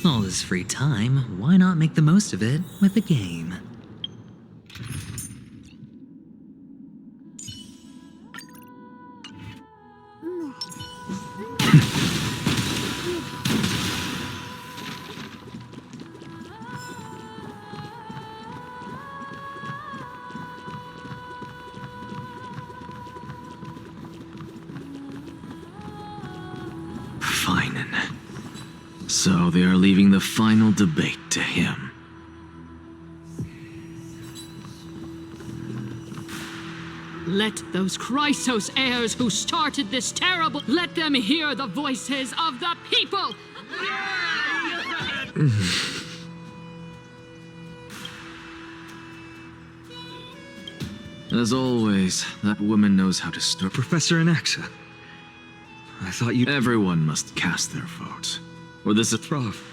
All this free time, why not make the most of it with a game? So they are leaving the final debate to him. Let those Chrysos heirs who started this terrible, let them hear the voices of the people! As always, that woman knows how to stir. Professor Anaxa, I thought you... Everyone must cast their vote. Or this is... Prof,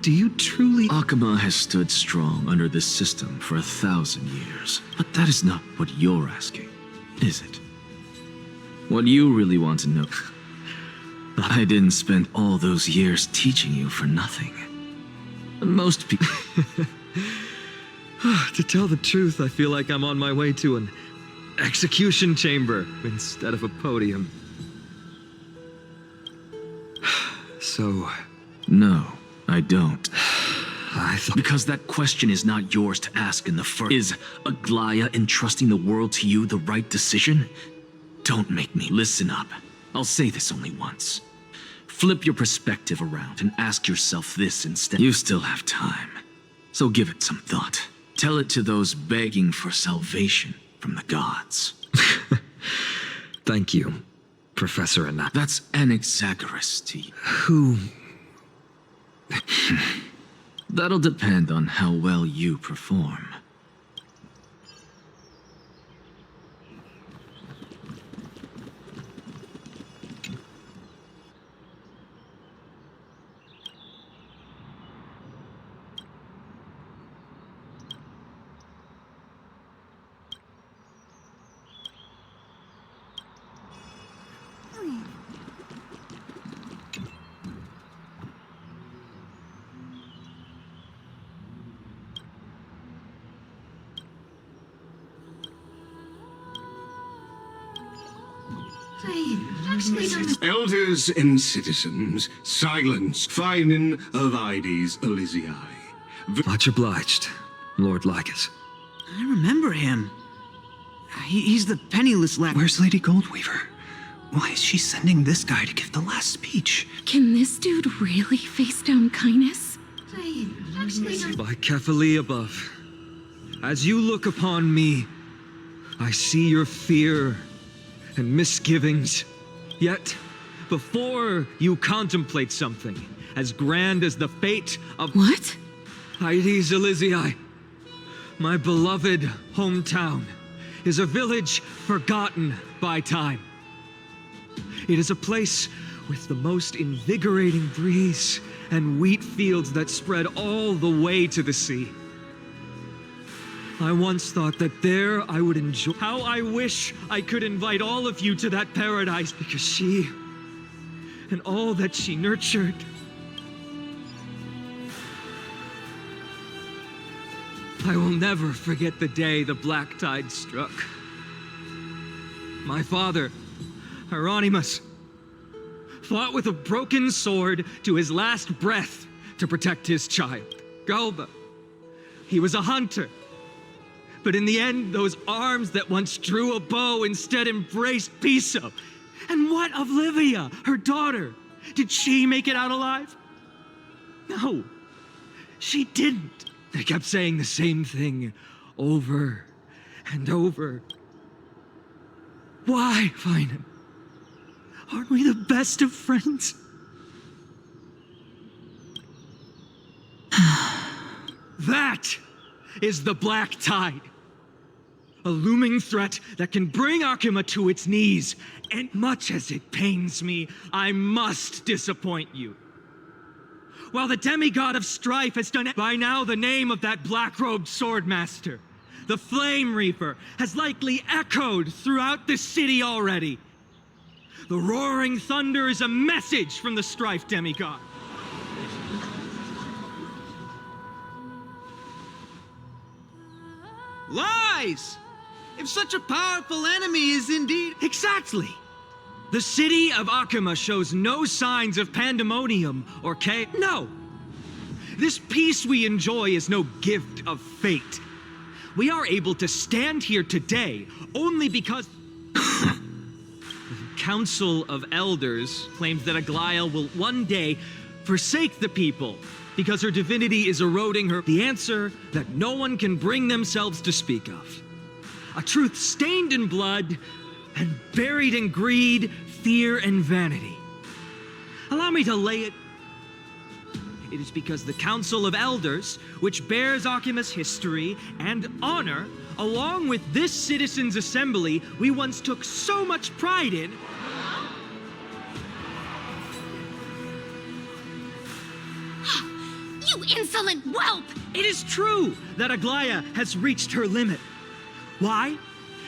do you truly... Akama has stood strong under this system for 1,000 years. But that is not what you're asking, is it? What you really want to know... I didn't spend all those years teaching you for nothing. Most people... To tell the truth, I feel like I'm on my way to an execution chamber instead of a podium. So... No, I don't. I thought... Because that question is not yours to ask in the first. Is Aglaya entrusting the world to you the right decision? Don't make me listen up. I'll say this only once. Flip your perspective around and ask yourself this instead. You still have time, so give it some thought. Tell it to those begging for salvation from the gods. Thank you, Professor Anaxa. That's Anaxagoras to you. Who... That'll depend on how well you perform. Elders and citizens, silence, finding of Ides Elysiae. Much obliged, Lord Lycus. I remember him. He's the penniless lad. Where's Lady Goldweaver? Why is she sending this guy to give the last speech? Can this dude really face down kindness? By Kephalie above, as you look upon me, I see your fear and misgivings. Yet, before you contemplate something as grand as the fate of... What? Ides Elysiae, my beloved hometown, is a village forgotten by time. It is a place with the most invigorating breeze and wheat fields that spread all the way to the sea. I once thought that there I would enjoy. How I wish I could invite all of you to that paradise, because she and all that she nurtured. I will never forget the day the black tide struck. My father, Hieronymus, fought with a broken sword to his last breath to protect his child, Galba. He was a hunter. But in the end, those arms that once drew a bow instead embraced Piso. And what of Livia, her daughter? Did she make it out alive? No, she didn't. They kept saying the same thing over and over. Why, Finan? Aren't we the best of friends? That is the black tide. A looming threat that can bring Akama to its knees. And much as it pains me, I must disappoint you. While the demigod of strife has done by now, the name of that black-robed swordmaster, the Flame Reaper, has likely echoed throughout the city already. The roaring thunder is a message from the strife demigod. Lies! If such a powerful enemy is indeed... Exactly! The city of Akama shows no signs of pandemonium or chaos. No! This peace we enjoy is no gift of fate. We are able to stand here today only because... The Council of Elders claims that Aglaya will one day forsake the people because her divinity is eroding her. The answer that no one can bring themselves to speak of. A truth stained in blood and buried in greed, fear, and vanity. Allow me to lay it. It is because the Council of Elders, which bears Akima's history and honor, along with this citizens' assembly we once took so much pride in, You insolent whelp! it is true that Aglaya has reached her limit. Why?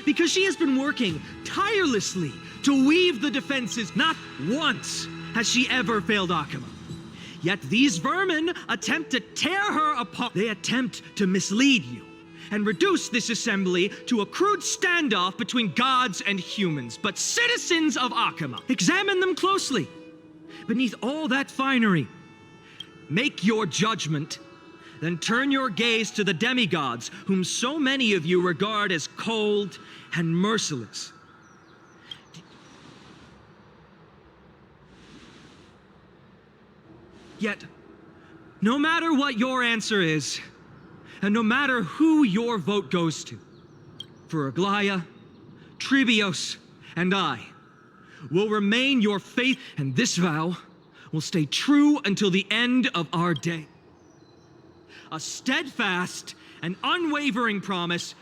Because she has been working tirelessly to weave the defenses. Not once has she ever failed Akama. Yet these vermin attempt to tear her apart. They attempt to mislead you and reduce this assembly to a crude standoff between gods and humans. But citizens of Akama, examine them closely. Beneath all that finery, make your judgment, then turn your gaze to the demigods, whom so many of you regard as cold and merciless. Yet, no matter what your answer is, and no matter who your vote goes to, for Aglaya, Tribios, and I will remain your faith, and this vow will stay true until the end of our day. A steadfast and unwavering promise.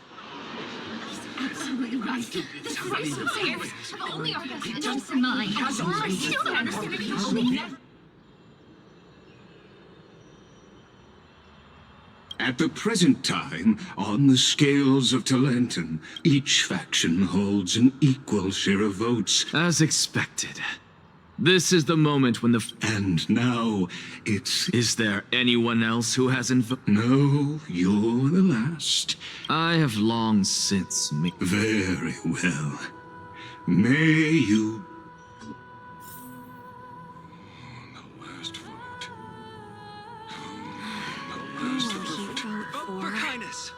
Absolutely right. The Christmas heirs have only our best interests in mind. I still don't understand if you only... At the present time, on the scales of Talenton, each faction holds an equal share of votes. As expected. This is the moment when the... And now, it's... Is there anyone else who hasn't... No, you're the last. I have long since made... Very well. May you... The last vote. The last vote. Vote for kindness.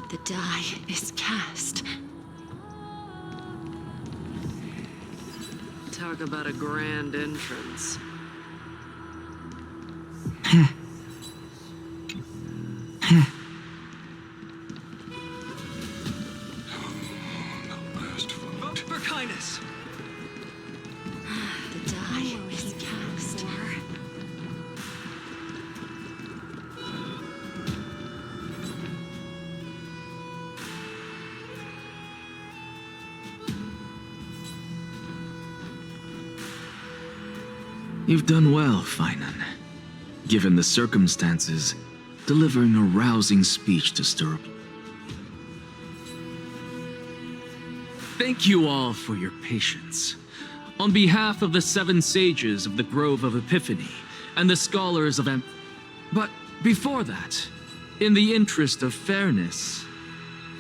The die is cast. Talk about a grand entrance. Vote for kindness. The die is cast. You've done well, Finan. Given the circumstances, delivering a rousing speech to stir up. Thank you all for your patience. On behalf of the 7 sages of the Grove of Epiphany and the scholars of But before that, in the interest of fairness,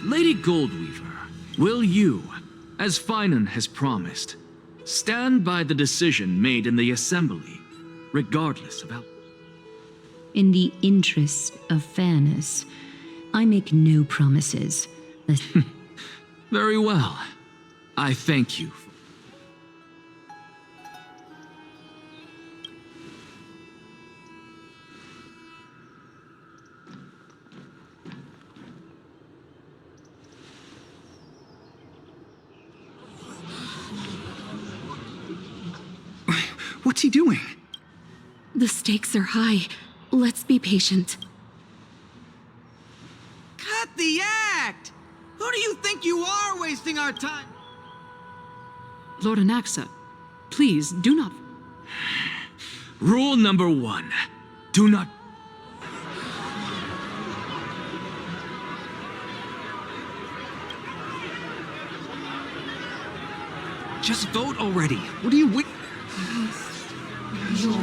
Lady Goldweaver, will you, as Finan has promised, stand by the decision made in the assembly, regardless of how... In the interest of fairness, I make no promises. Very well. I thank you. What's he doing? The stakes are high. Let's be patient. Cut the act! Who do you think you are wasting our time? Lord Anaxa, please do not... Rule number 1. Do not... Just vote already. What are you wait? Your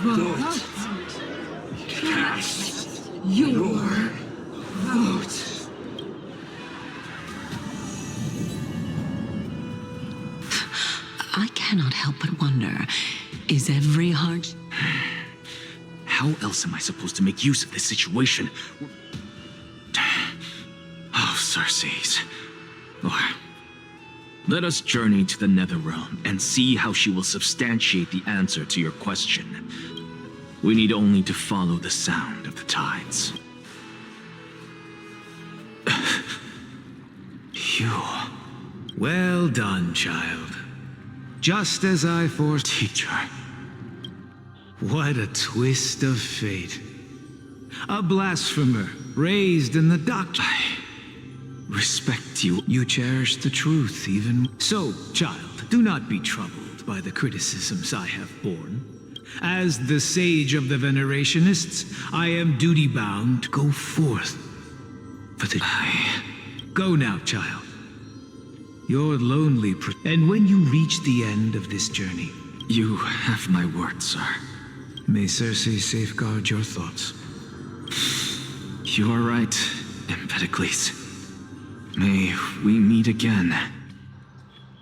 vote. Cast your vote. Is every heart? How else am I supposed to make use of this situation? Oh, Circes. Lord, let us journey to the nether realm and see how she will substantiate the answer to your question. We need only to follow the sound of the tides. Phew. Well done, child. Just as I foresaw. Teacher. What a twist of fate. A blasphemer raised in the doctrine. I respect you. You cherish the truth even. So, child, do not be troubled by the criticisms I have borne. As the sage of the Venerationists, I am duty-bound to go forth. For the... Go now, child. You're lonely, and when you reach the end of this journey... You have my word, sir. May Circe safeguard your thoughts. You are right, Empedocles. May we meet again.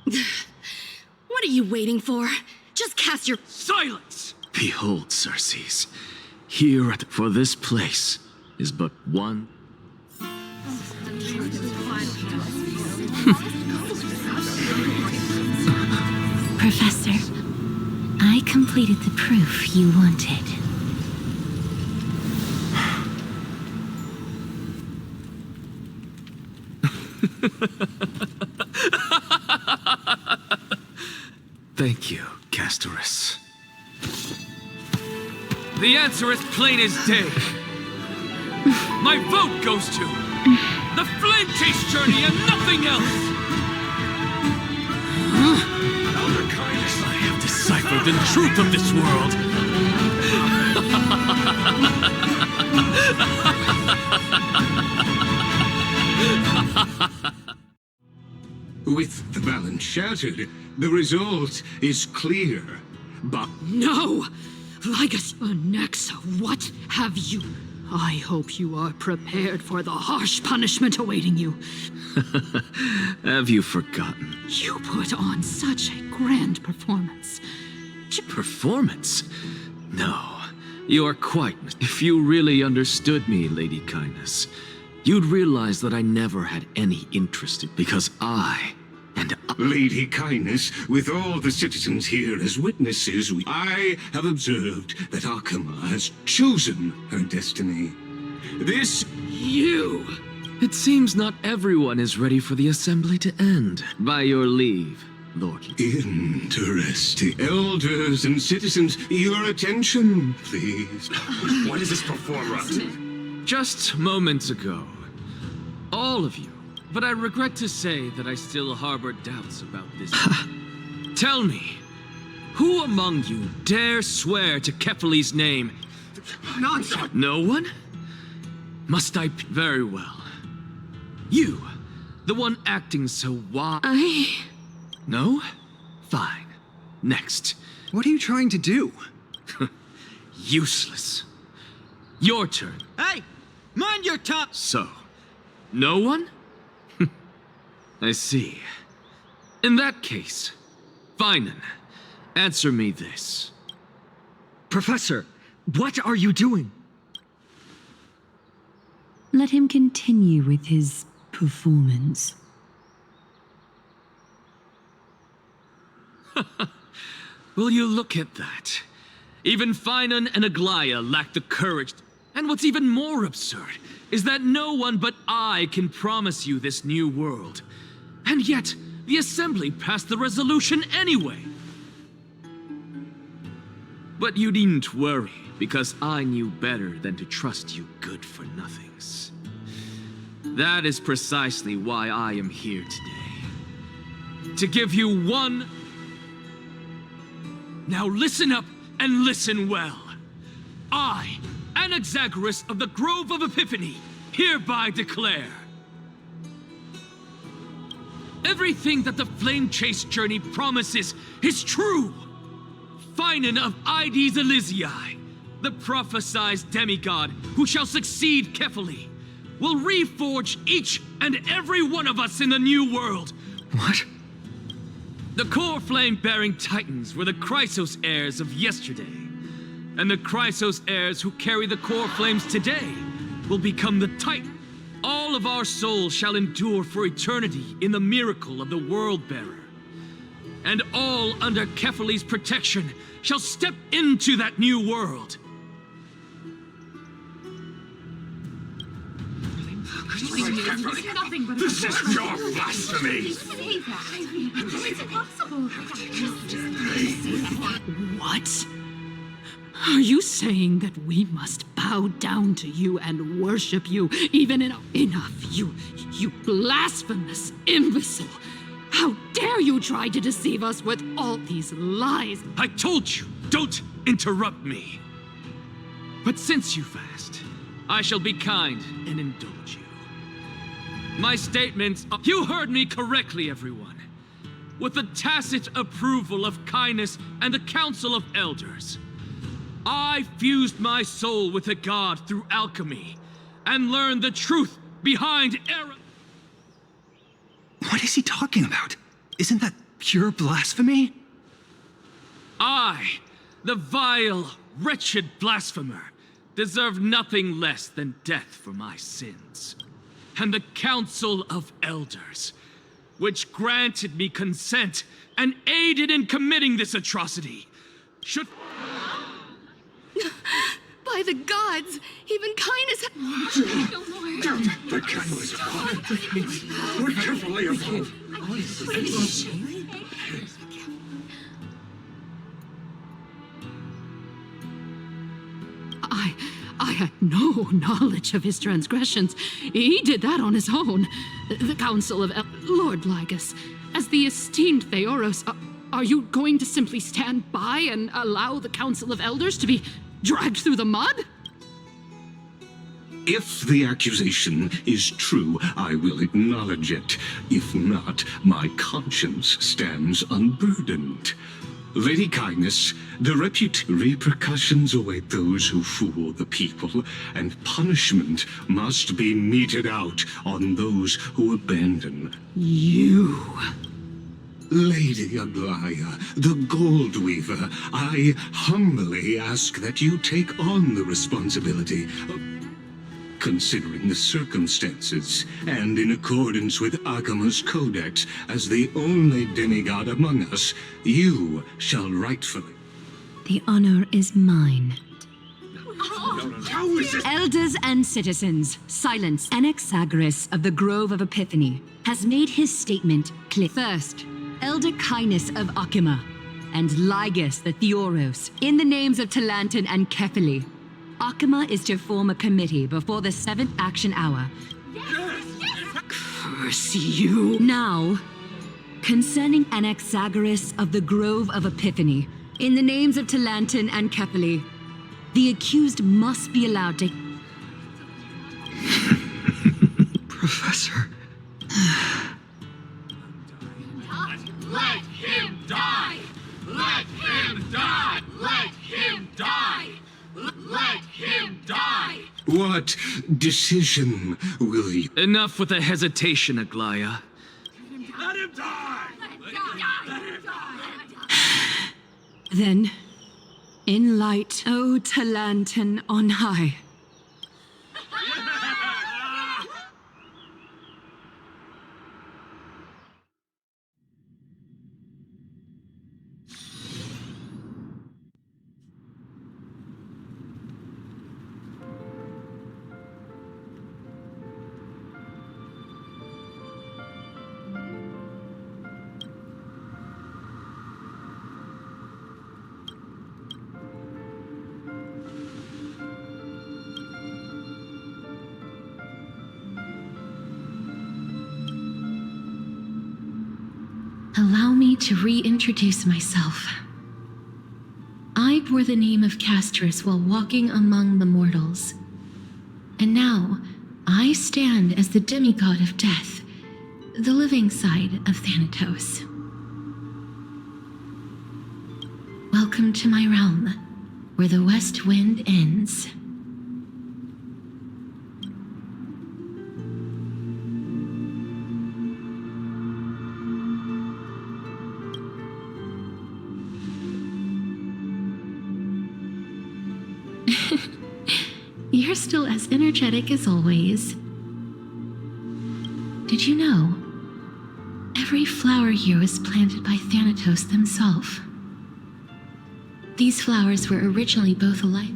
What are you waiting for? Just cast your... Silence! Behold, Circes. Here at... For this place is but one... Professor, I completed the proof you wanted. Thank you, Castorus. The answer is plain as day. My vote goes to the flame chase journey and nothing else. I have deciphered the truth of this world. With the balance shattered, the result is clear. But No! Ligus Onyxa, what have you? I hope you are prepared for the harsh punishment awaiting you. Have you forgotten? You put on such a grand performance. Performance? No, you are quite... If you really understood me, Lady Kindness, you'd realize that I never had any interest in... Because Lady Kindness, with all the citizens here as witnesses, I have observed that Akama has chosen her destiny. This... You! It seems not everyone is ready for the assembly to end. By your leave, Lord. Interesting. Elders and citizens, your attention, please. What is this performance? Just moments ago, all of you, but I regret to say that I still harbor doubts about this. Tell me, who among you dare swear to Kephalli's name? Nonsense! No one? Must I... Very well. You, the one acting so wild. No? Fine. Next. What are you trying to do? Useless. Your turn. Hey! Mind your tongue! So, no one? I see. In that case, Finan, answer me this. Professor, what are you doing? Let him continue with his performance. Will you look at that? Even Finan and Aglaya lack the courage. And what's even more absurd is that no one but I can promise you this new world. And yet, the Assembly passed the resolution anyway. But you needn't worry, because I knew better than to trust you good-for-nothings. That is precisely why I am here today. To give you one... Now listen up and listen well. I, Anaxagoras of the Grove of Epiphany, hereby declare... Everything that the Flame Chase journey promises is true! Finan of Ides Elysiae, the prophesized demigod who shall succeed Kephalli, will reforge each and every one of us in the new world. What? The core flame-bearing titans were the Chrysos heirs of yesterday. And the Chrysos heirs who carry the core flames today will become the titan. All of our souls shall endure for eternity in the miracle of the World-Bearer. And all under Kefali's protection shall step into that new world. This is pure blasphemy! It's impossible. What? Are you saying that we must bow down to you and worship you, even in enough, you blasphemous imbecile? How dare you try to deceive us with all these lies? I told you, don't interrupt me. But since you've asked, I shall be kind and indulge you. My statements, you heard me correctly, everyone. With the tacit approval of kindness and the Council of Elders, I fused my soul with a god through alchemy and learned the truth behind error. What is he talking about? Isn't that pure blasphemy? I, the vile, wretched blasphemer, deserve nothing less than death for my sins. And the Council of Elders, which granted me consent and aided in committing this atrocity, should... By the gods, even kindness... The kindness of God. We're carefully evolved. I had no knowledge of his transgressions. He did that on his own. The Council of Lord Lygus, as the esteemed Theoros, are you going to simply stand by and allow the Council of Elders to be dragged through the mud? If the accusation is true, I will acknowledge it. If not, my conscience stands unburdened. Lady Kindness, the repercussions await those who fool the people, and punishment must be meted out on those who abandon. You... Lady Aglaya, the Gold Weaver, I humbly ask that you take on the responsibility of... Considering the circumstances, and in accordance with Akima's codex, as the only demigod among us, you shall rightfully... The honor is mine. How is this? Elders and citizens, silence. Anaxagoras of the Grove of Epiphany has made his statement clear. First, Elder Kindness of Akima, and Lygus the Theoros, in the names of Talantan and Kefali, Akima is to form a committee before the 7th action hour. Curse you! Now, concerning Anaxagoras of the Grove of Epiphany, in the names of Talantan and Kefali, the accused must be allowed to... Professor. Let him die! Let him die! Let him die! Let him die! What decision will you... Enough with the hesitation, Aglaya. Let him die! Let him die! Then, in light, O Talantan on high, allow me to reintroduce myself. I bore the name of Castris while walking among the mortals. And now, I stand as the demigod of death, the living side of Thanatos. Welcome to my realm, where the west wind ends. You're still as energetic as always. Did you know? Every flower here was planted by Thanatos himself. These flowers were originally both alike,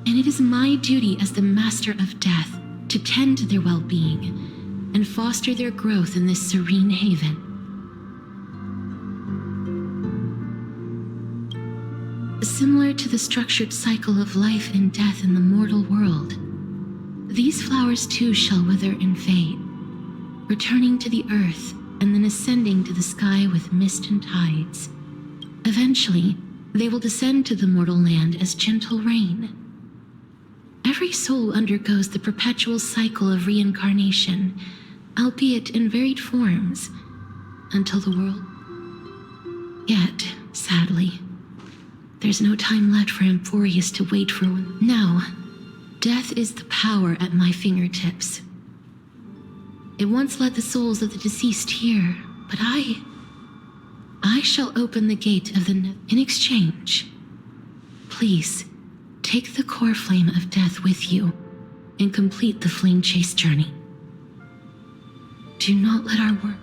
and it is my duty as the master of death to tend to their well-being and foster their growth in this serene haven. Similar to the structured cycle of life and death in the mortal world, these flowers too shall wither and fade, returning to the earth and then ascending to the sky with mist and tides. Eventually, they will descend to the mortal land as gentle rain. Every soul undergoes the perpetual cycle of reincarnation, albeit in varied forms, until the world. Yet, sadly, there's no time left for Emphorius to wait for one. Now, death is the power at my fingertips. It once led the souls of the deceased here, but I shall open the gate of the in exchange. Please, take the core flame of death with you and complete the flame chase journey. Do not let our work.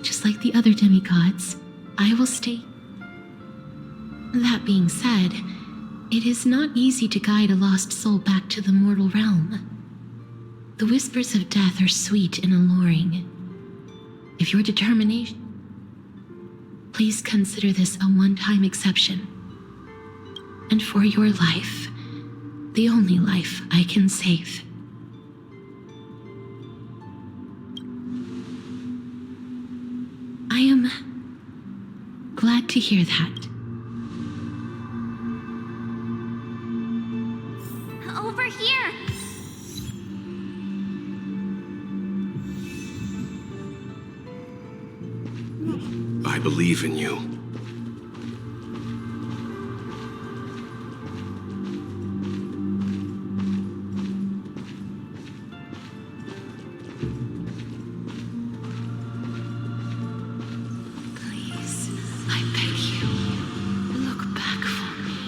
Just like the other demigods, I will stay. That being said, it is not easy to guide a lost soul back to the mortal realm. The whispers of death are sweet and alluring. If your determination, please consider this a one-time exception. And for your life, the only life I can save. I am glad to hear that. Over here! I believe in you. Please, I beg you, look back for me.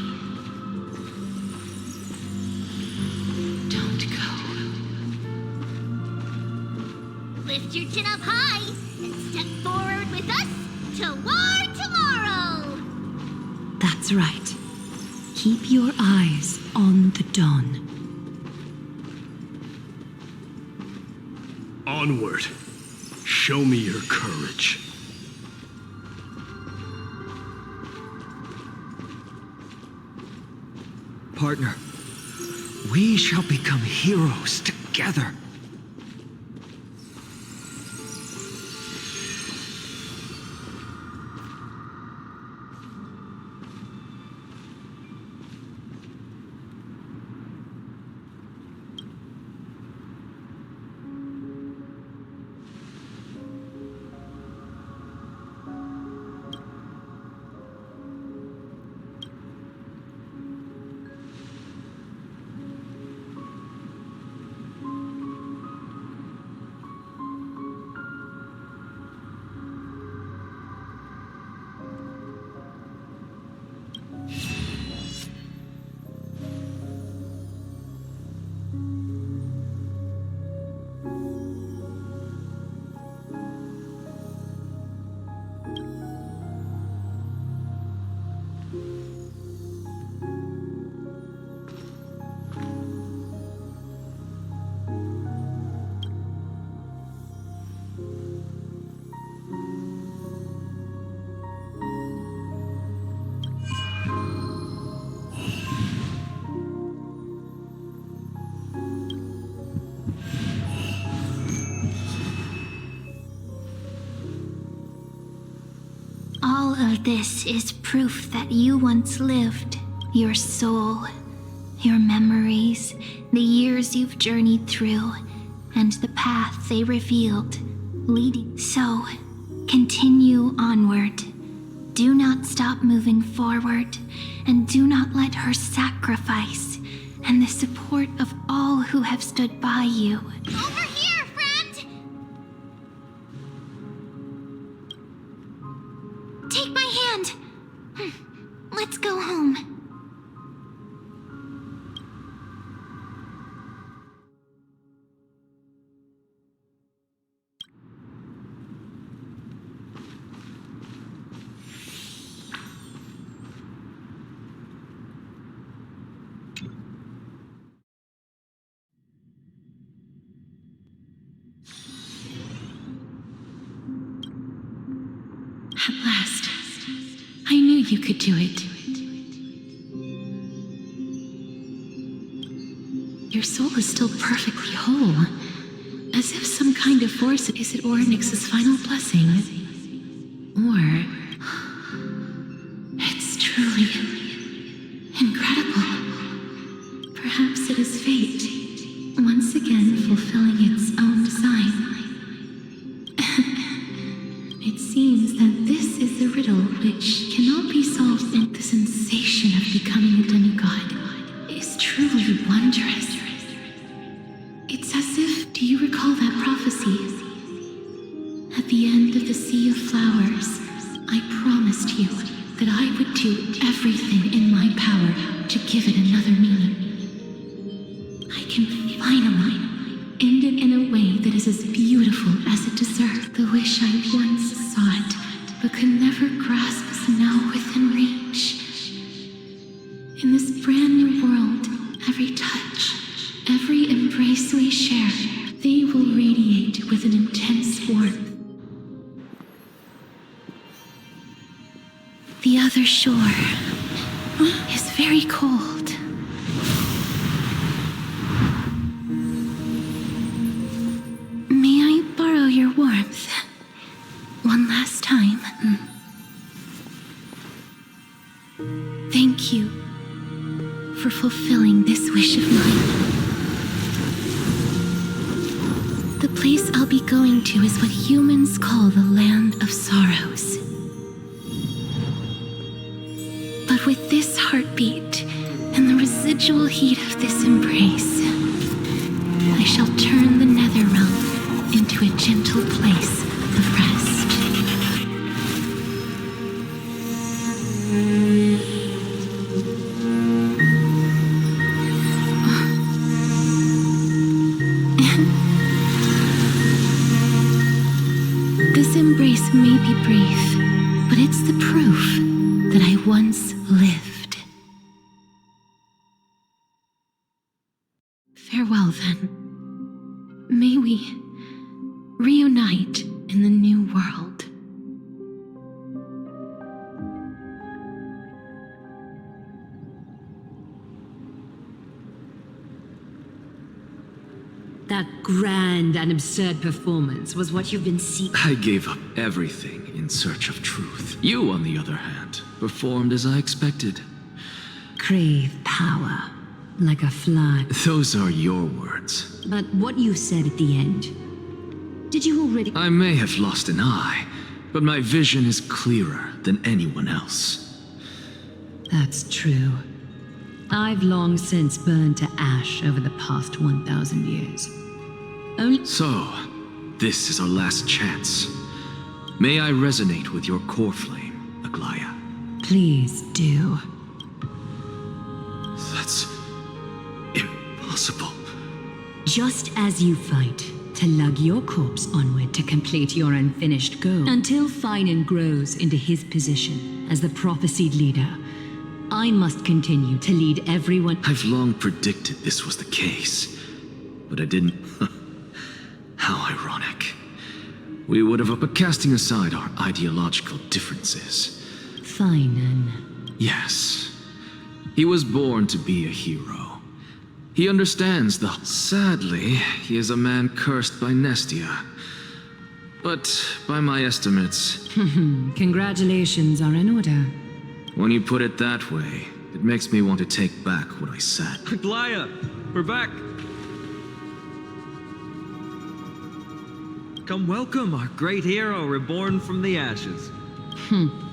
Don't go. Lift your chin up high and step forward with us toward tomorrow! That's right. Keep your eyes on the dawn. Onward. Show me your courage. Partner, we shall become heroes together. All of this is proof that you once lived. Your soul, your memories, the years you've journeyed through, and the path they revealed, leading. So, continue onward. Do not stop moving forward, and do not let her sacrifice and the support of all who have stood by you. Over here, friend! my hand! Let's go home. At last, I knew you could do it. Your soul is still perfectly whole, as if some kind of force is at Ornyx's final blessing. Or it's truly incredible. Perhaps it is fate, once again fulfilling its own design. It seems that this is the riddle which cannot be solved, and the sensation of becoming a demigod is truly wondrous. It's as if, do you recall that prophecy? At the end of the Sea of Flowers, I promised you that I would do everything in my power to give it another meaning. I can finally end it in a way that is as beautiful as it deserves. The wish I once sought, but could never grasp, is now within reach. In this brand new world, every touch, every embrace we share, they will radiate with an intense warmth. The other shore is very cold. May I borrow your warmth one last time? Thank you for fulfilling this wish of mine. The place I'll be going to is what humans call the Land of Sorrows. But with this heartbeat and the residual heat of this embrace, I shall turn the nether realm into a gentle place of rest. This embrace may be brief, but it's the proof that I once lived. Farewell, then. May we reunite in the new world. That grand and absurd performance was what you've been seeking. I gave up everything in search of truth. You, on the other hand, performed as I expected. Crave power, like a fly. Those are your words. But what you said at the end, did you already— I may have lost an eye, but my vision is clearer than anyone else. That's true. I've long since burned to ash over the past 1,000 years. Only— So, this is our last chance. May I resonate with your core flame, Aglaya? Please do. That's impossible. Just as you fight to lug your corpse onward to complete your unfinished goal, until Finan grows into his position as the prophesied leader, I must continue to lead everyone— I've long predicted this was the case, but I didn't— How ironic. We would have— But casting aside our ideological differences— Finan. Yes. He was born to be a hero. He understands the— Sadly, he is a man cursed by Nestia. But by my estimates— Congratulations are in order. When you put it that way, it makes me want to take back what I said. Aglaya, we're back. Come welcome our great hero reborn from the ashes.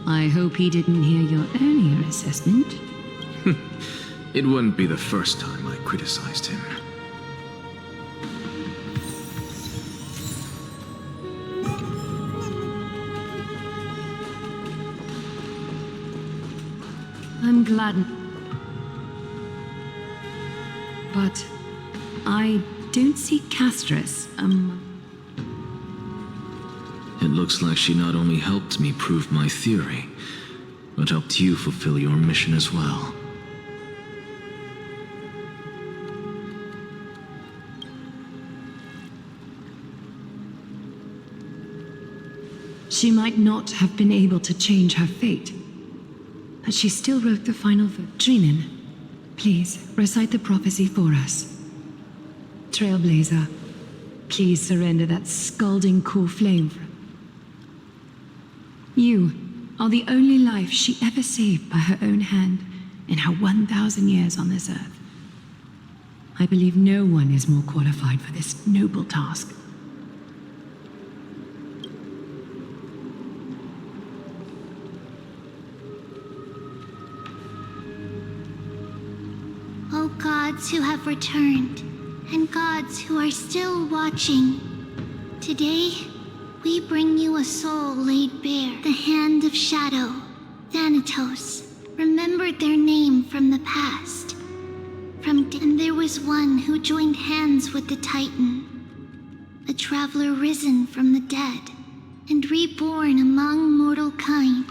I hope he didn't hear your earlier assessment. It wouldn't be the first time I criticized him. I'm glad. But I don't see Castris. It looks like she not only helped me prove my theory, but helped you fulfill your mission as well. She might not have been able to change her fate, but she still wrote the final verse. Trinin, please recite the prophecy for us. Trailblazer, please surrender that scalding core flame. You are the only life she ever saved by her own hand in her 1,000 years on this earth. I believe no one is more qualified for this noble task. O gods who have returned, and gods who are still watching, today we bring you a soul laid bare. The hand of shadow, Thanatos, remembered their name from the past. And there was one who joined hands with the Titan, a traveler risen from the dead and reborn among mortal kind.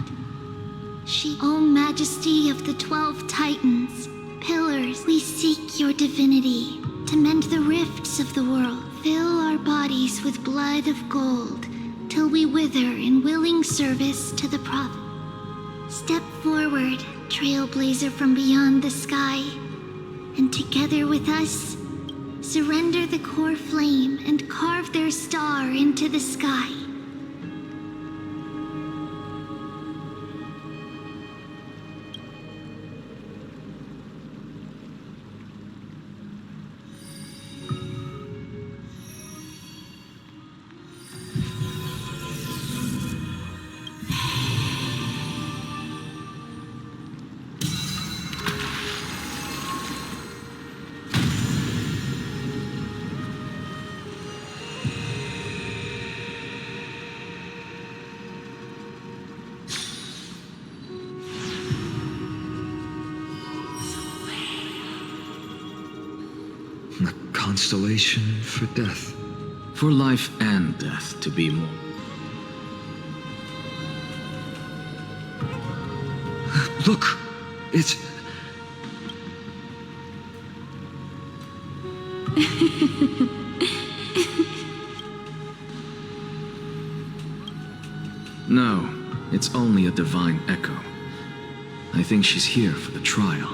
She, O majesty of the 12 Titans, pillars, we seek your divinity to mend the rifts of the world. Fill our bodies with blood of gold till we wither in willing service to the prophet. Step forward, trailblazer from beyond the sky, and together with us, surrender the core flame and carve their star into the sky. A constellation for death. For life and death, to be more. Look! It's... No, it's only a divine echo. I think she's here for the trial.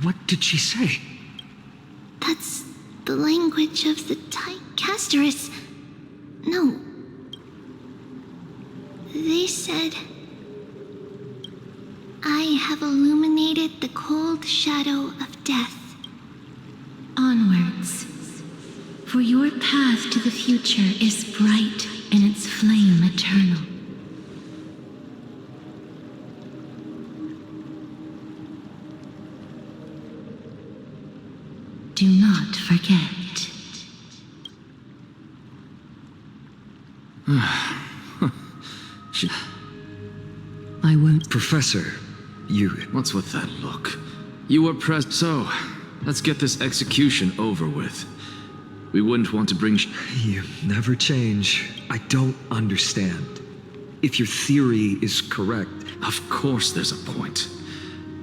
What did she say? That's the language of the Castris. No. They said, I have illuminated the cold shadow of death. Onwards. For your path to the future is bright and its flame eternal. Do not forget. I won't. Professor, you... What's with that look? You were pressed, so let's get this execution over with. We wouldn't want to bring... You never change. I don't understand. If your theory is correct... Of course there's a point.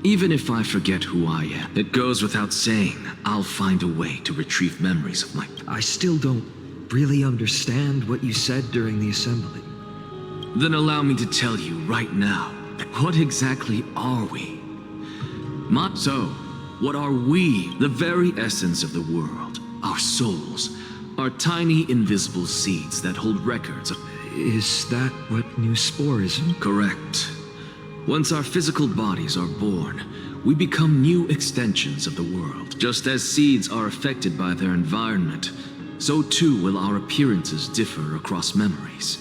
Even if I forget who I am, it goes without saying, I'll find a way to retrieve memories of my... I still don't really understand what you said during the assembly. Then allow me to tell you right now, what exactly are we? So, what are we? The very essence of the world, our souls, are tiny invisible seeds that hold records of... Is that what new spore is? Correct. Once our physical bodies are born, we become new extensions of the world. Just as seeds are affected by their environment, so too will our appearances differ across memories.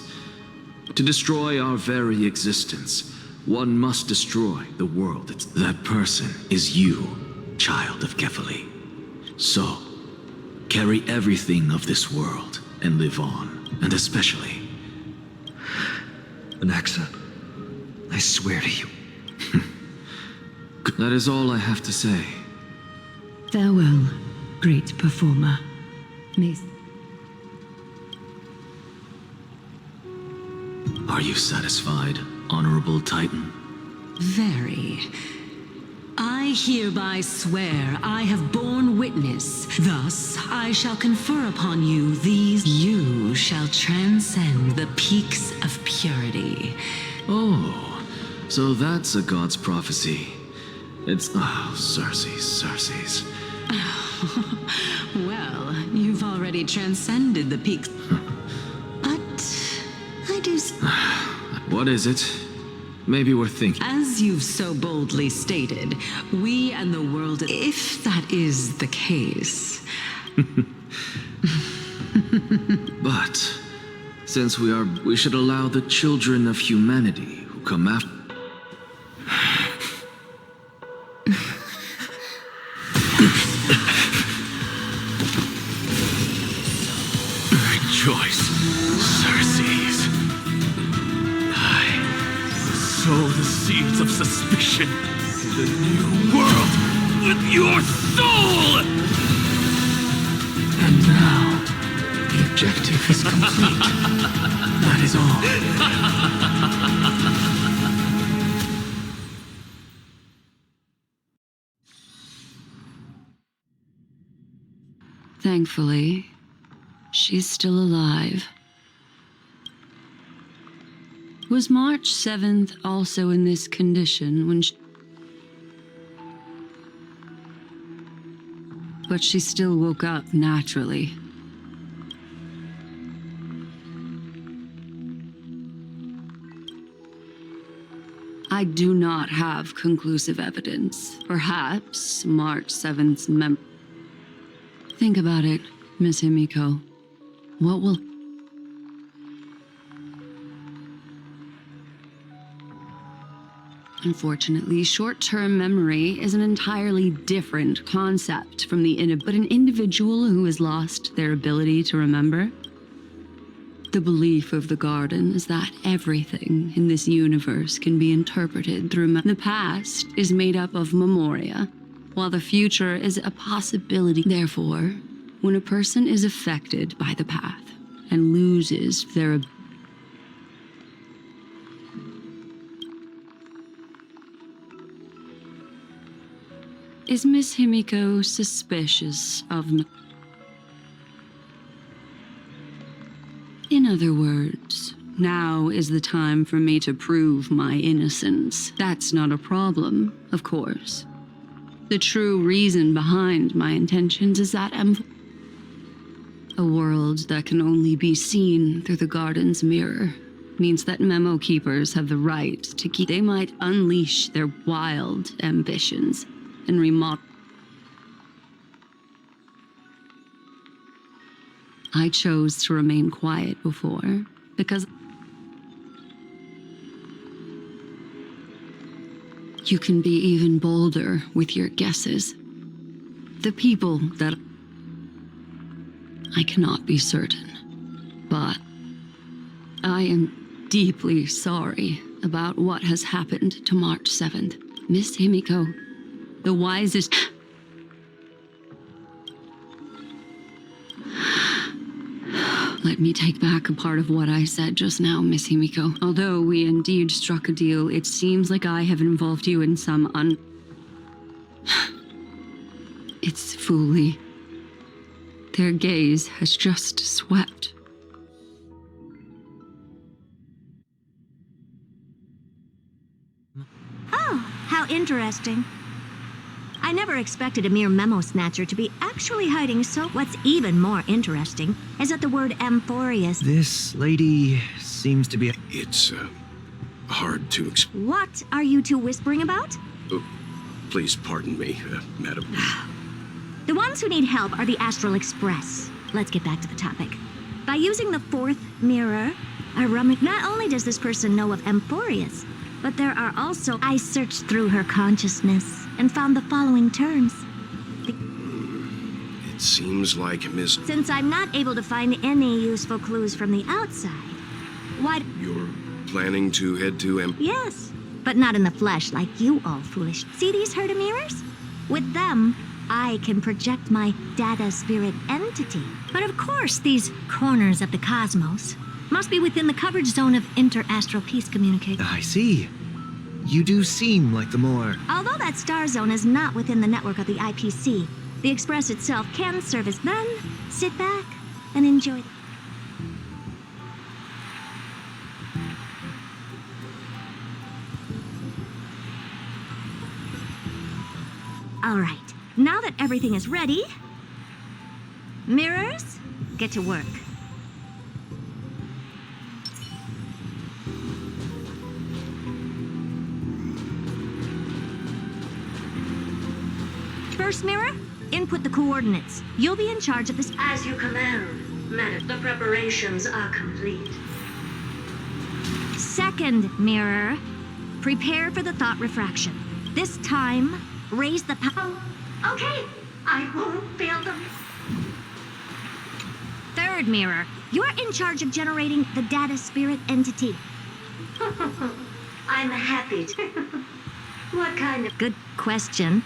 To destroy our very existence, one must destroy the world. That person is you, child of Kefali. So, carry everything of this world and live on, and especially... Anaxa, I swear to you. That is all I have to say. Farewell, great performer. May... Are you satisfied, Honorable Titan? Very. I hereby swear I have borne witness. Thus, I shall confer upon you these. You shall transcend the peaks of purity. Oh, so that's a god's prophecy. It's... oh, Circe's. Well, you've already transcended the peaks. But I do... What is it? Maybe we're thinking... As you've so boldly stated, we and the world... If that is the case... But, since we should allow the children of humanity who come after... Rejoice, Circes. I sow the seeds of suspicion in the new world with your soul! And now, the objective is complete. That is all. Thankfully, she's still alive. Was March 7th also in this condition when she... But she still woke up naturally. I do not have conclusive evidence. Perhaps March 7th's Think about it, Miss Himiko. What will... Unfortunately, short-term memory is an entirely different concept from but an individual who has lost their ability to remember. The belief of the garden is that everything in this universe can be interpreted through the past is made up of memoria, while the future is a possibility. Therefore, when a person is affected by the path and loses their Is Miss Himiko suspicious of me? In other words, now is the time for me to prove my innocence. That's not a problem, of course. The true reason behind my intentions is that a world that can only be seen through the garden's mirror means that memo keepers have the right to keep. They might unleash their wild ambitions and remodel. I chose to remain quiet before because you can be even bolder with your guesses. The people that I cannot be certain, but I am deeply sorry about what has happened to March 7th. Miss Himiko, the wisest... Let me take back a part of what I said just now, Miss Himiko. Although we indeed struck a deal, it seems like I have involved you in some It's fully... Their gaze has just swept. Oh, how interesting. I never expected a mere memo snatcher to be actually hiding so... What's even more interesting is that the word amphorius... This lady seems to be... It's, hard to explain. What are you two whispering about? Please pardon me, madam. The ones who need help are the Astral Express. Let's get back to the topic. By using the fourth mirror, not only does this person know of amphorius, but there are also... I searched through her consciousness and found the following terms. It seems like Miss... Since I'm not able to find any useful clues from the outside, why... You're planning to head to Yes, but not in the flesh like you all foolish. See these Herda mirrors? With them, I can project my data spirit entity. But of course, these corners of the cosmos must be within the coverage zone of inter-astral peace communication. I see. You do seem like the more... Although that star zone is not within the network of the IPC, the Express itself can serve as... Then, sit back and enjoy it. All right, now that everything is ready, mirrors, get to work. First mirror, input the coordinates. You'll be in charge of this. As you command, madam. The preparations are complete. Second mirror, prepare for the thought refraction. This time, raise the power. Okay, I won't fail them. Third mirror, you're in charge of generating the data spirit entity. I'm happy to. What kind of... Good question.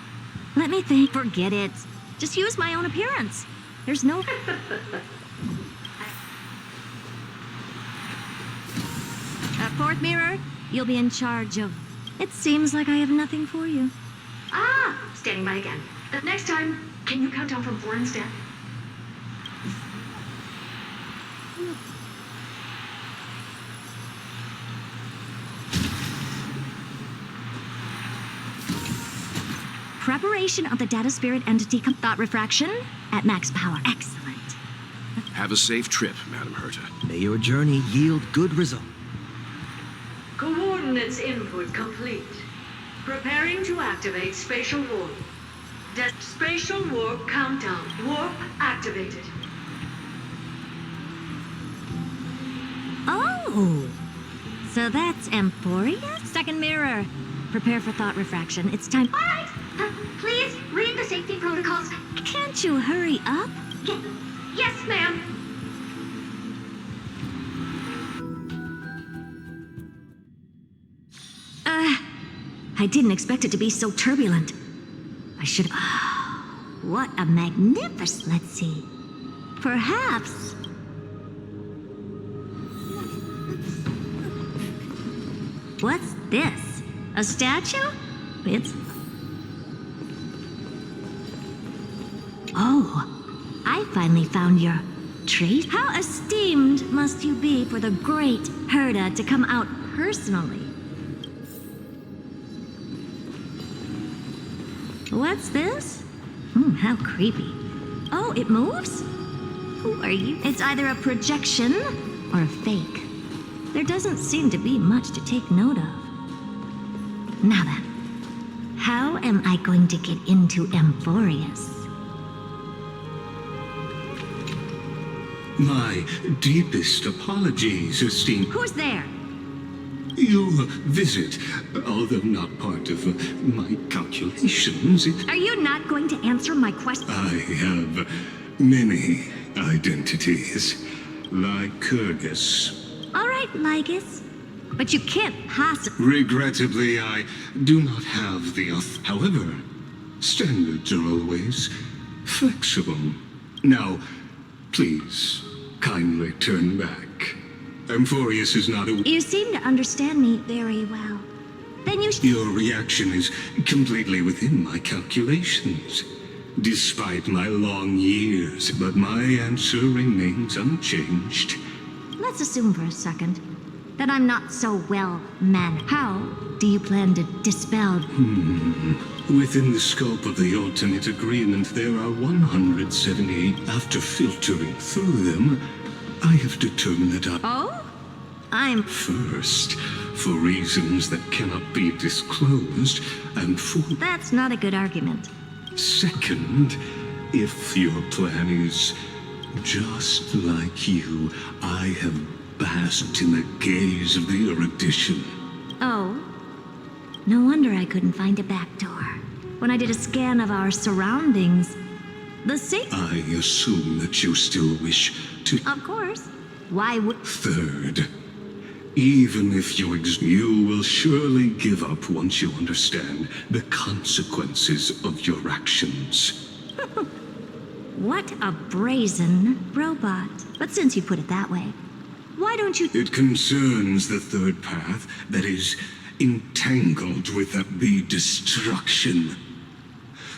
Let me think. Forget it. Just use my own appearance. There's no... Fourth mirror, you'll be in charge of... It seems like I have nothing for you. Standing by again. Next time, can you count down from 4 instead? Preparation of the data spirit entity thought refraction at max power. Excellent. Have a safe trip, Madam Herta. May your journey yield good result. Coordinates input complete. Preparing to activate spatial warp. Spatial warp countdown. Warp activated. Oh! So that's amphorius? Second mirror. Prepare for thought refraction. It's time... All right. Please read the safety protocols. Can't you hurry up? Yes, ma'am. I didn't expect it to be so turbulent. I should have... What a magnificent... Let's see. Perhaps... What's this? A statue? It's... Oh, I finally found your trace. How esteemed must you be for the great Herta to come out personally? What's this? How creepy. Oh, it moves? Who are you? It's either a projection or a fake. There doesn't seem to be much to take note of. Now then, how am I going to get into amphorius? My deepest apologies, esteemed... Who's there? Your visit, although not part of my calculations, Are you not going to answer my question? I have many identities. Lycurgus. All right, Lycus. But you can't possibly... Regrettably, I do not have the However, standards are always flexible. Now, please, kindly turn back. Amphorius is not a... You seem to understand me very well. Then you... Your reaction is completely within my calculations. Despite my long years, but my answer remains unchanged. Let's assume for a second. that I'm not so well mannered. How do you plan to dispel? Within the scope of the alternate agreement, there are 178. After filtering through them, I have determined that I'm first, for reasons that cannot be disclosed, and for That's not a good argument. second, if your plan is just like you, I have basked in the gaze of the erudition. Oh, no wonder I couldn't find a back door. When I did a scan of our surroundings, the I assume that you still wish to. Of course. Why would... Third, even if you will surely give up once you understand the consequences of your actions. What a brazen robot. But since you put it that way, why don't you... It concerns the third path that is entangled with the destruction.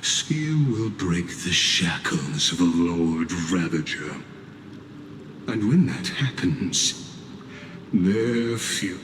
Skill will break the shackles of a Lord Ravager. And when that happens, their few...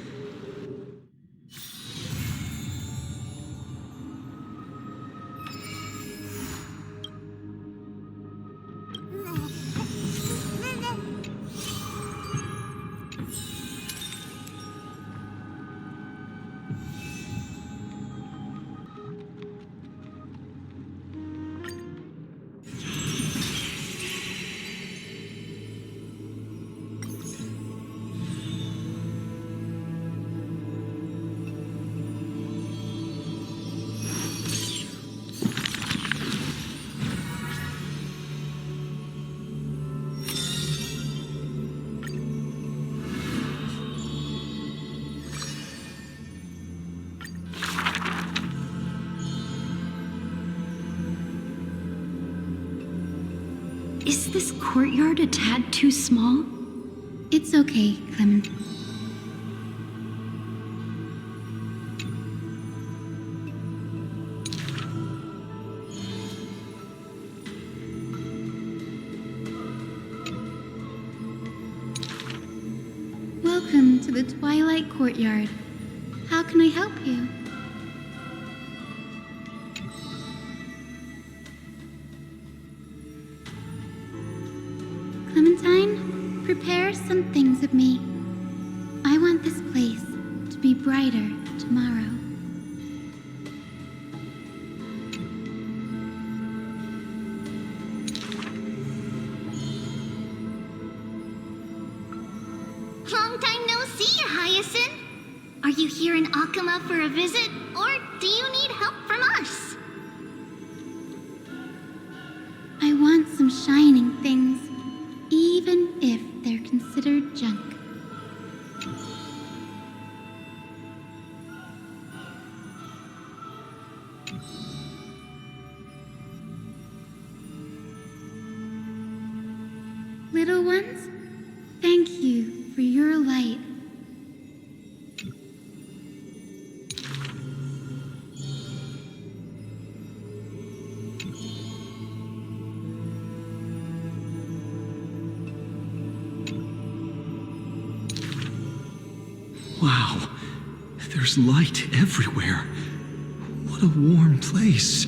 Is this courtyard a tad too small? It's okay, Clement. Welcome to the Twilight Courtyard. How can I help you? Clementine, prepare some things of me. I want this place to be brighter tomorrow. Long time no see, Hyacinth. Are you here in Akuma for a visit, or do you need help from us? I want some shining things, even if they're considered junk. Little ones, thank you for your light. Wow, there's light everywhere. What a warm place.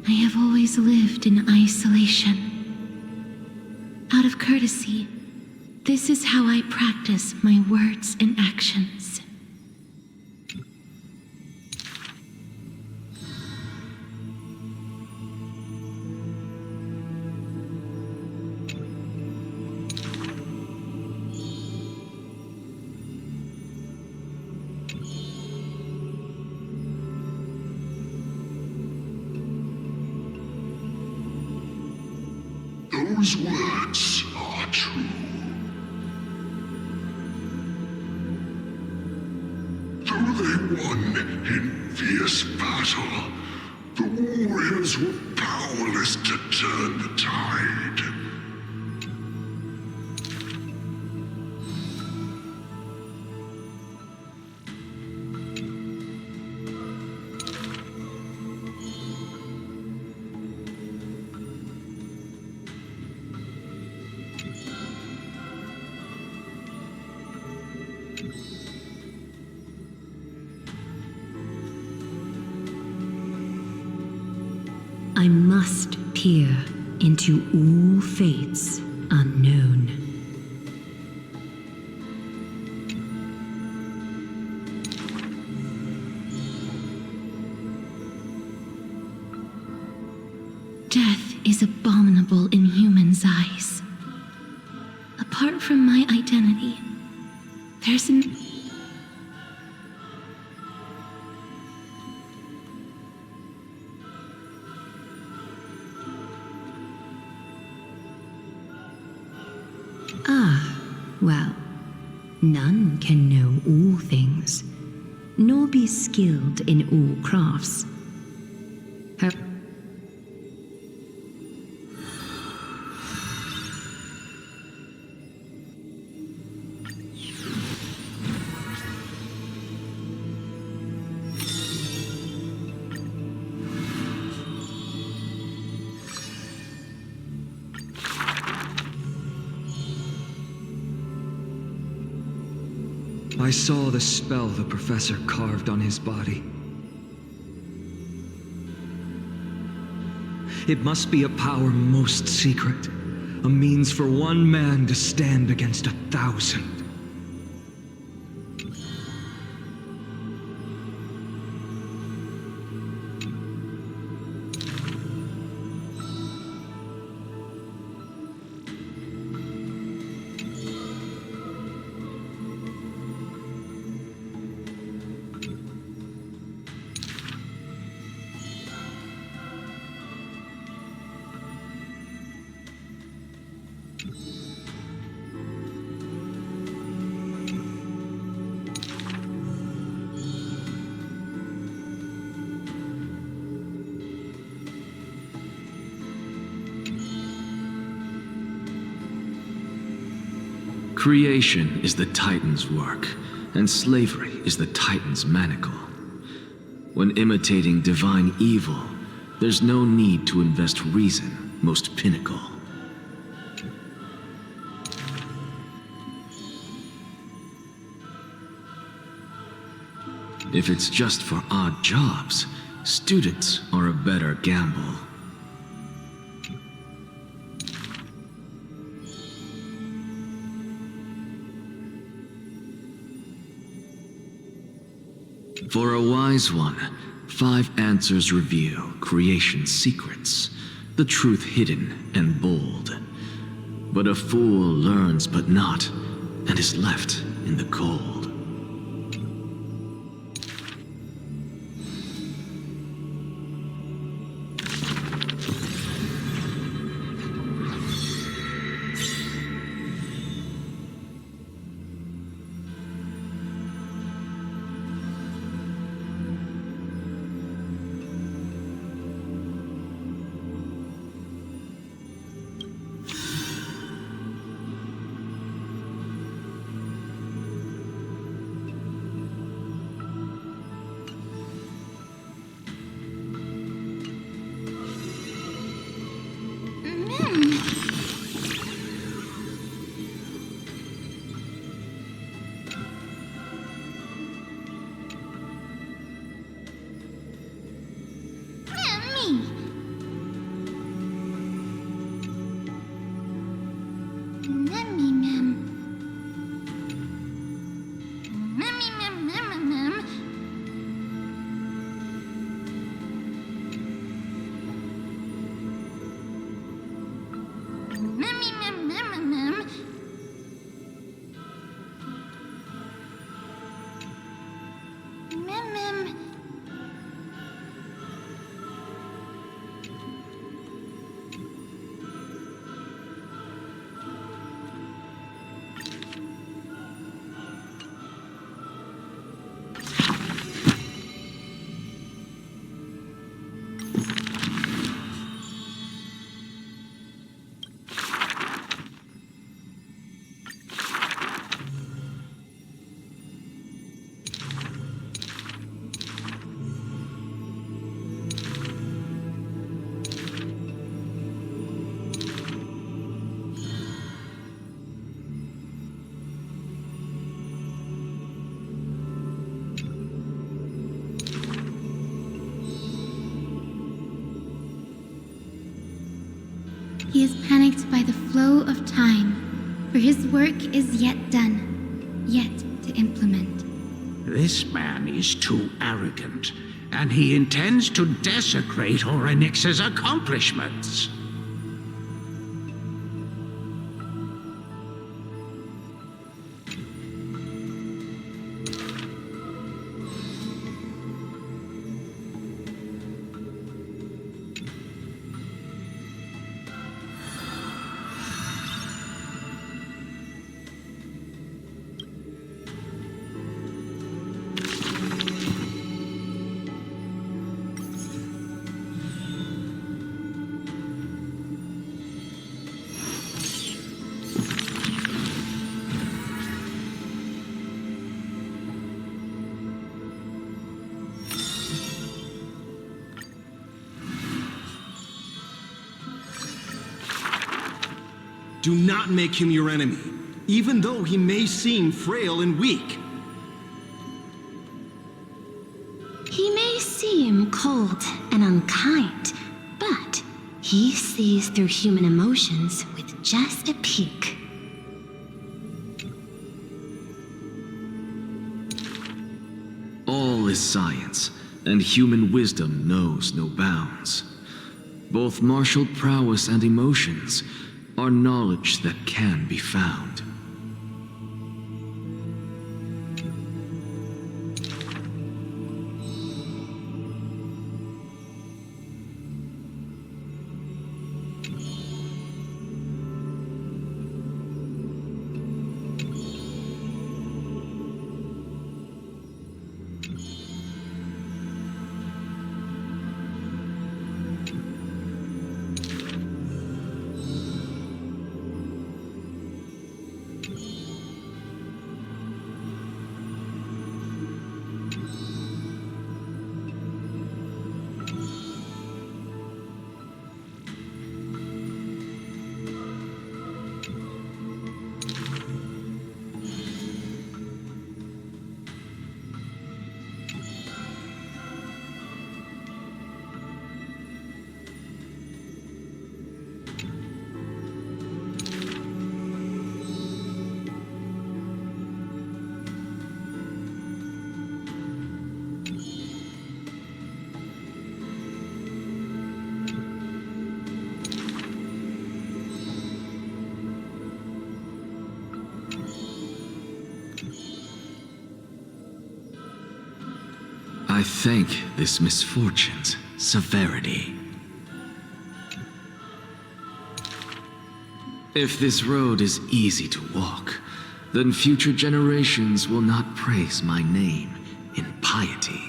I have always lived in isolation. Out of courtesy, this is how I practice my words and actions. Those words are true. Though they won in fierce battle, the warriors were powerless to turn the tide. I must peer into all fates unknown. Death is abominable in humans' eyes. Apart from my identity, there's an... Well, none can know all things, nor be skilled in all crafts. I saw the spell the professor carved on his body. It must be a power most secret, a means for one man to stand against 1,000. Creation is the Titan's work, and slavery is the Titan's manacle. When imitating divine evil, there's no need to invest reason, most pinnacle. If it's just for odd jobs, students are a better gamble. For a wise one, 5 answers reveal creation's secrets, the truth hidden and bold. But a fool learns but not, and is left in the cold. He is panicked by the flow of time, for his work is yet done, yet to implement. This man is too arrogant, and he intends to desecrate Orynyx's accomplishments. Do not make him your enemy, even though he may seem frail and weak. He may seem cold and unkind, but he sees through human emotions with just a peek. All is science, and human wisdom knows no bounds. Both martial prowess and emotions are knowledge that can be found. I thank this misfortune's severity. If this road is easy to walk, then future generations will not praise my name in piety.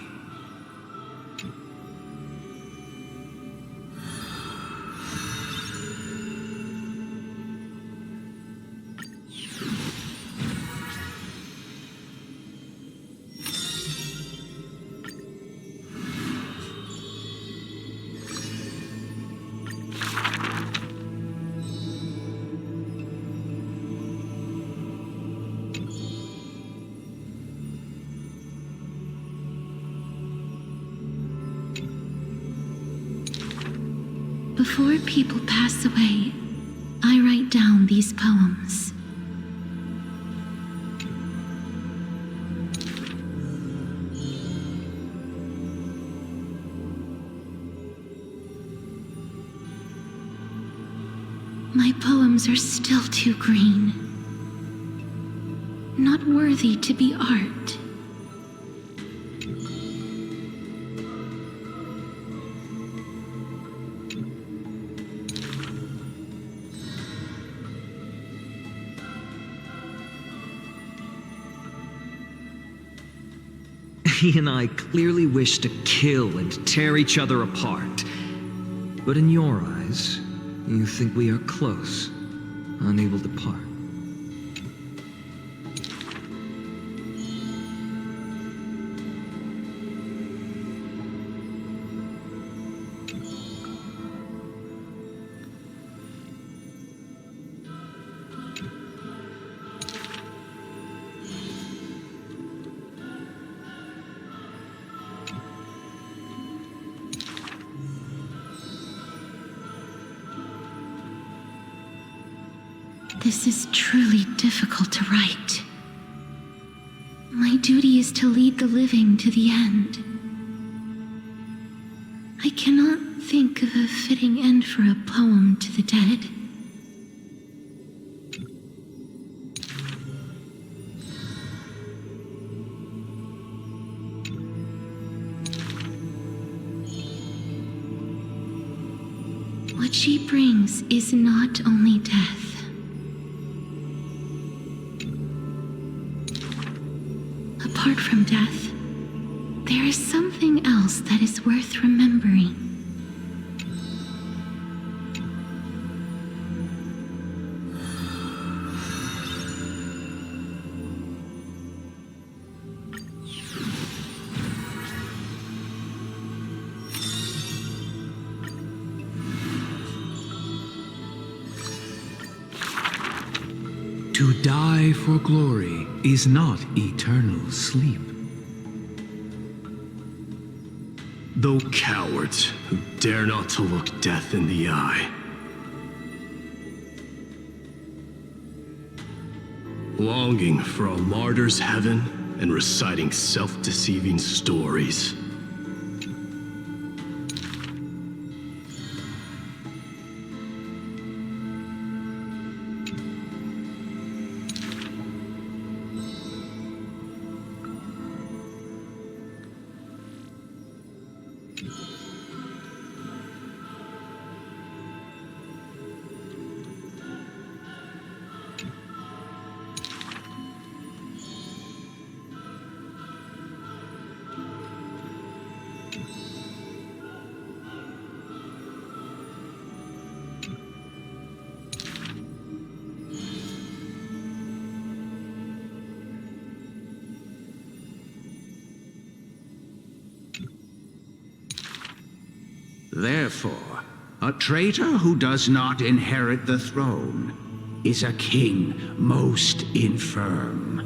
Before people pass away, I write down these poems. My poems are still too green, not worthy to be art. He and I clearly wish to kill and tear each other apart. But in your eyes, you think we are close, unable to part. This is truly difficult to write. My duty is to lead the living to the end. I cannot think of a fitting end for a poem to the dead. What she brings is not only death. Apart from death, there is something else that is worth remembering. To die for glory is not eternal sleep. Though cowards who dare not to look death in the eye. Longing for a martyr's heaven and reciting self-deceiving stories. Therefore, a traitor who does not inherit the throne is a king most infirm.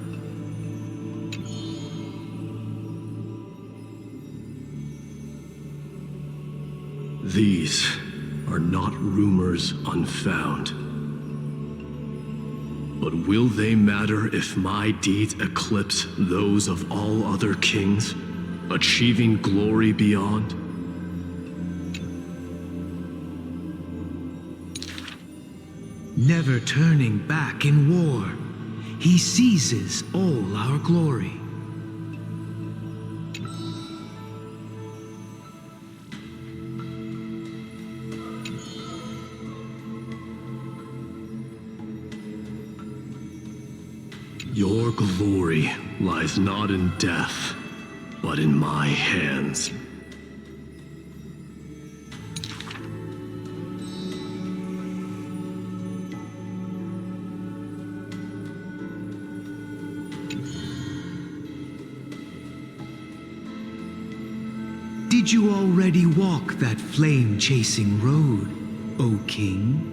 These are not rumors unfound. But will they matter if my deeds eclipse those of all other kings, achieving glory beyond? Never turning back in war, he seizes all our glory. Your glory lies not in death, but in my hands. Did you already walk that flame-chasing road, O King?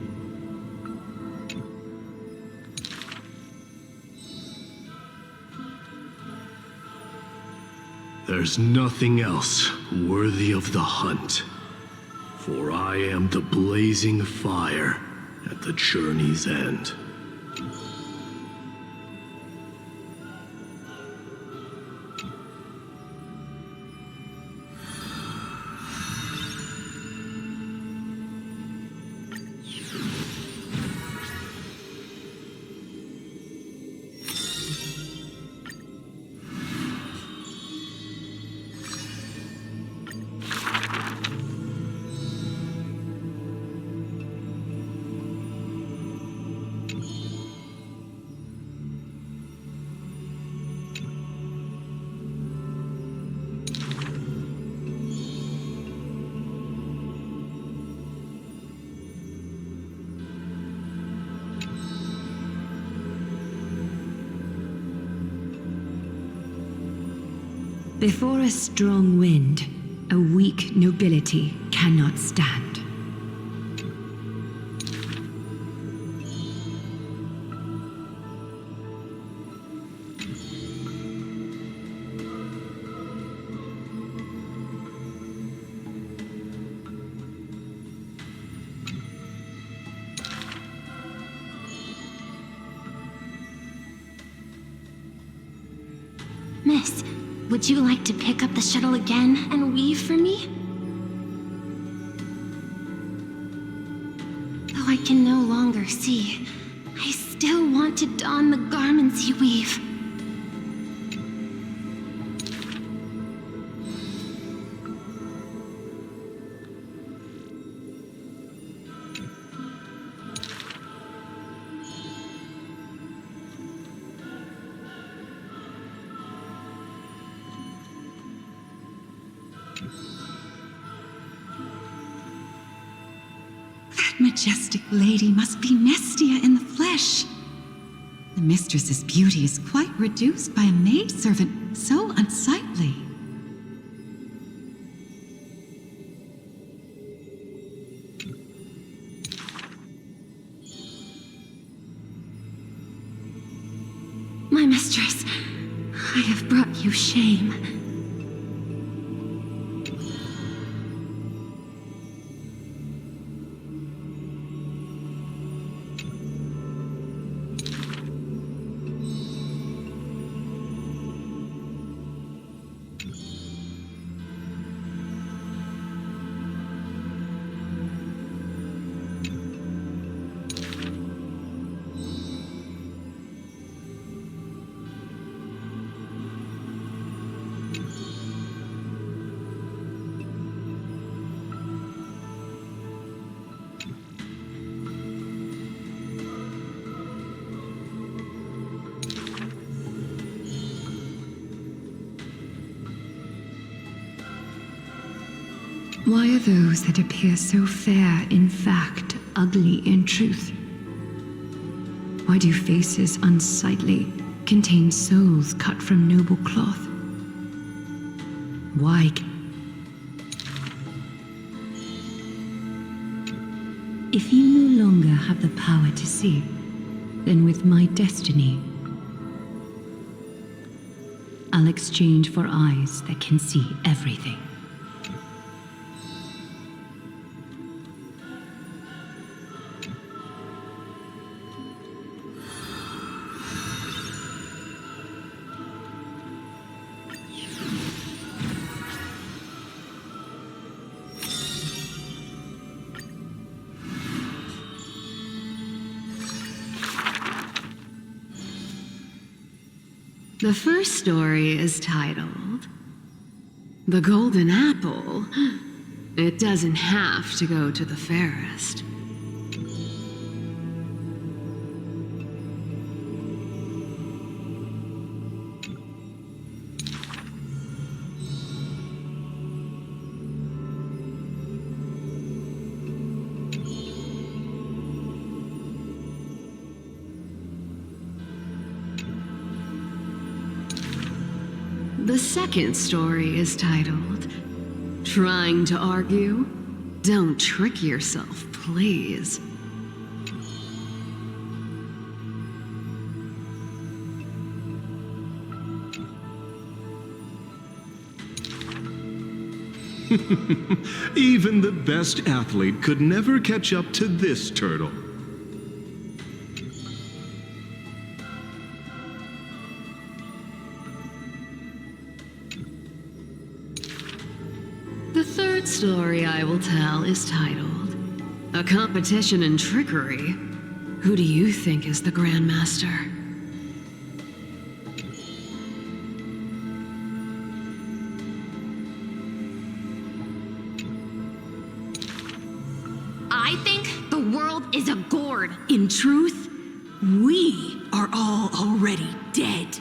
There's nothing else worthy of the hunt, for I am the blazing fire at the journey's end. Before a strong wind, a weak nobility cannot stand. this. Would you like to pick up the shuttle again and weave for me? Though I can no longer see, I still want to don the garments you weave. Majestic lady must be Nestia in the flesh. The mistress's beauty is quite reduced by a maidservant so unsightly. My mistress, I have brought you shame. Why are those that appear so fair in fact ugly in truth? Why do faces unsightly contain souls cut from noble cloth? Why? If you no longer have the power to see, then with my destiny, I'll exchange for eyes that can see everything. The first story is titled The Golden Apple. It doesn't have to go to the fairest. The second story is titled, Trying to Argue? Don't trick yourself, please. Even the best athlete could never catch up to this turtle. The third story I will tell is titled, A Competition in Trickery. Who do you think is the Grandmaster? I think the world is a gourd. In truth, we are all already dead.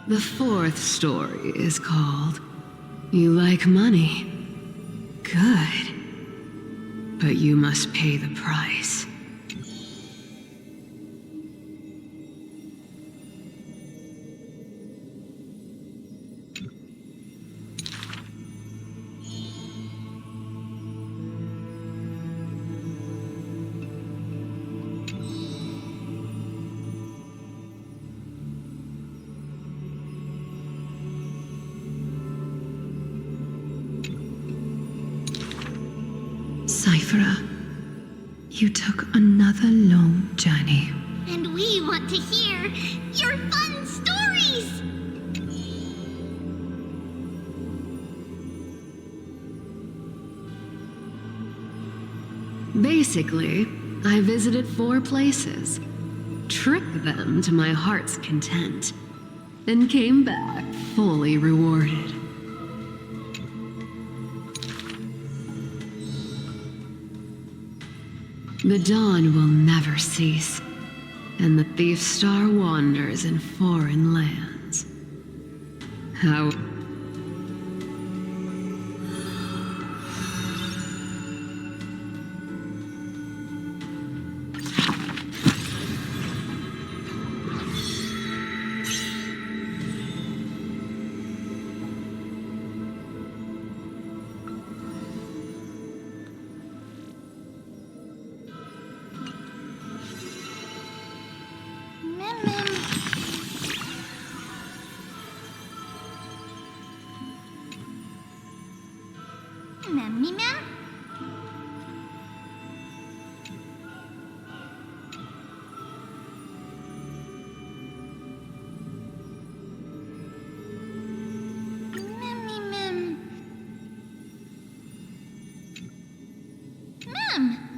The fourth story is called, You Like Money? Good. But you must pay the price. Cyphera, you took another long journey. And we want to hear your fun stories! Basically, I visited 4 places, tricked them to my heart's content, and came back fully rewarded. The dawn will never cease, and the thief star wanders in foreign lands. How... Mem.